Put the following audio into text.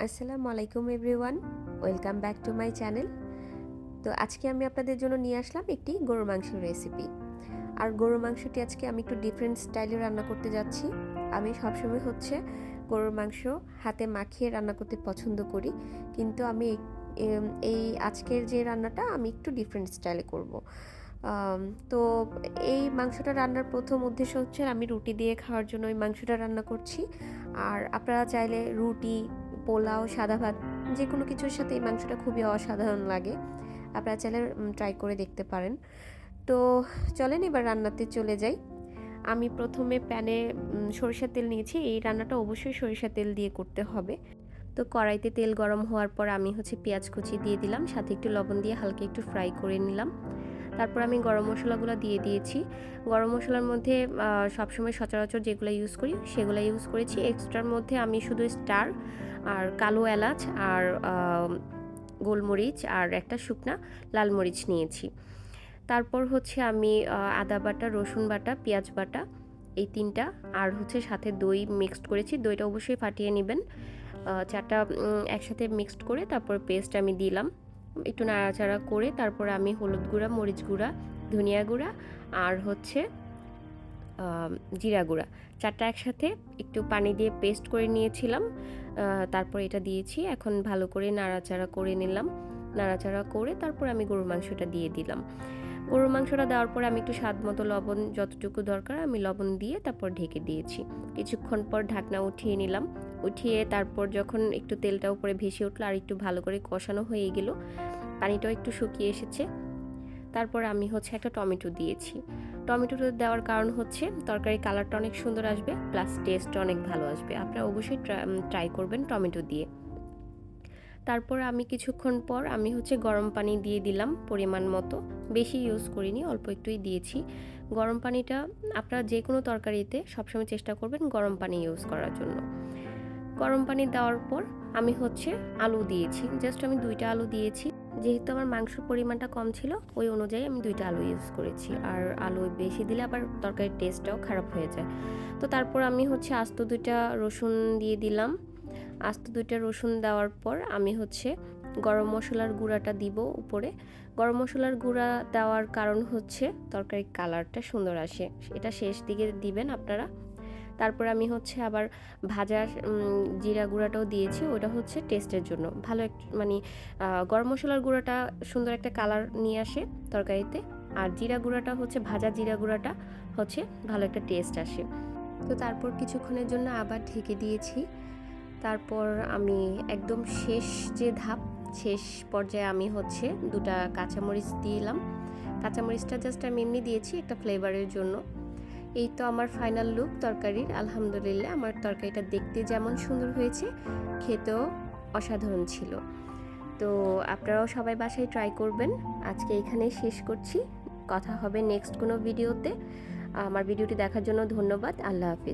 আসসালামু আলাইকুম everyone, welcome back to my channel. তো আজকে আমি আপনাদের জন্য নিয়ে আসলাম একটি গরুর মাংসের রেসিপি। আর গরুর মাংসটি আজকে আমি একটু ডিফারেন্ট স্টাইলে রান্না করতে যাচ্ছি। আমি সবসময় গরুর মাংস হাতে মাখিয়ে রান্না করতে পছন্দ করি, কিন্তু আমি এই আজকের যে রান্নাটা আমি একটু ডিফারেন্ট স্টাইলে করব। আম, তো এই মাংসটা রান্নার প্রথম উদ্দেশ্য হচ্ছে আমি রুটি দিয়ে খাওয়ার জন্য এই মাংসটা রান্না করছি। আর আপনারা চাইলে রুটি, পোলাও, সাদা ভাত যে কোনো কিছুর সাথে এই মাংসটা খুবই অসাধারণ লাগে। আপনারা চাইলে ট্রাই করে দেখতে পারেন। তো চলেন এবার রান্নাতে চলে যাই। আমি প্রথমে প্যানে সরিষার তেল নিয়েছি। এই রান্নাটা অবশ্যই সরিষার তেল দিয়ে করতে হবে। তো কড়াইতে তেল গরম হওয়ার পর আমি পেঁয়াজ কুচি দিয়ে দিলাম, সাথে একটু লবণ দিয়ে হালকা একটু ফ্রাই করে নিলাম। তারপর আমি গরম মশলাগুলো দিয়ে দিয়েছি। গরম মশলার মধ্যে সবসময় সচরাচর যেগুলো ইউজ করি সেগুলো ইউজ করেছি। এক্সট্রার মধ্যে আমি শুধু স্টার আর কালো এলাচ আর গোলমরিচ আর একটা শুকনা লাল মরিচ নিয়েছি। তারপর আমি আদা বাটা, রসুন বাটা, পেঁয়াজ বাটা, এই তিনটা আর সাথে দই মিক্সড করেছি। দইটা অবশ্যই ফাটিয়ে নেবেন। চারটা একসাথে মিক্সড করে তারপর পেস্ট আমি দিলাম। একটু নাড়াচাড়া করে তারপর আমি হলুদ গুঁড়া, মরিচ গুঁড়া, ধনিয়া গুঁড়া আর জিরা গুঁড়া চারটা একসাথে একটু পানি দিয়ে পেস্ট করে নিয়েছিলাম। তারপর এটা দিয়েছি। এখন ভালো করে নাড়াচাড়া করে নিলাম। নাড়াচাড়া করে তারপর আমি গরুর মাংসটা দিয়ে দিলাম। গরুর মাংসটা দেওয়ার পরে আমি একটু স্বাদ মতো লবণ, যতটুকু দরকার আমি লবণ দিয়ে তারপর ঢেকে দিয়েছি। কিছুক্ষণ পর ঢাকনা উঠিয়ে নিলাম। উঠিয়ে তারপর যখন একটু তেলটা উপরে ভেসে উঠলো আর একটু ভালো করে কষানো হয়ে গেল, পানিটাও একটু শুকিয়ে এসেছে, তারপর আমি একটা টমেটো দিয়েছি। টমেটোটা দেওয়ার কারণ তরকারির কালারটা অনেক সুন্দর আসবে, প্লাস টেস্টটা অনেক ভালো আসবে। আপনারা অবশ্যই ট্রাই করবেন টমেটো দিয়ে। তারপর আমি কিছুক্ষণ পর আমি গরম পানি দিয়ে দিলাম পরিমাণ মতো। বেশি ইউজ করিনি, অল্প একটুই দিয়েছি। গরম পানিটা আপনারা যে কোনো তরকারিতে সবসময় চেষ্টা করবেন গরম পানি ইউজ করার জন্য। গরম পানি দেওয়ার পর আমি আলু দিয়েছি। জাস্ট আমি 2টা আলু দিয়েছি। যেহেতু আমার মাংসর পরিমাণটা কম ছিল, ওই অনুযায়ী আমি 2টা আলু ইউজ করেছি। আর আলু বেশি দিলে আবার তরকারির টেস্টটাও খারাপ হয়ে যায়। তো তারপর আমি আস্ত 2টা রসুন দিয়ে দিলাম। আস্ত 2টা রসুন দেওয়ার পর আমি গরম মশলার গুঁড়াটা দিব উপরে। গরম মশলার গুঁড়া দেওয়ার কারণ তরকারির কালারটা সুন্দর আসে, এটা শেষ দিকে দিবেন আপনারা। তারপর আমি আবার ভাজা জিরা গুঁড়াটাও দিয়েছি। ওটা টেস্টের জন্য ভালো মানে গরম মশলার গুঁড়াটা সুন্দর একটা কালার নিয়ে আসে তরকারিতে, আর জিরা গুঁড়াটা ভাজা জিরা গুঁড়াটা ভালো একটা টেস্ট আসে। তো তারপর কিছুক্ষণের জন্য আবার ঢেকে দিয়েছি। তারপর আমি একদম শেষ যে ধাপ, শেষ পর্যায়ে আমি 2টা কাঁচামরিচ দিলাম। কাঁচামরিচটা জাস্ট আমি এমনি দিয়েছি একটা ফ্লেভারের জন্য। এই তো আমার ফাইনাল লুক তরকারির। আলহামদুলিল্লাহ, আমার তরকারিটা দেখতে যেমন সুন্দর হয়েছে, খেতেও অসাধারণ ছিল। তো আপনারাও সবাই বাসায় ট্রাই করবেন। আজকে এখানেই শেষ করছি। কথা হবে নেক্সট কোনো ভিডিওতে। আমার ভিডিওটি দেখার জন্য ধন্যবাদ। আল্লাহ হাফিজ।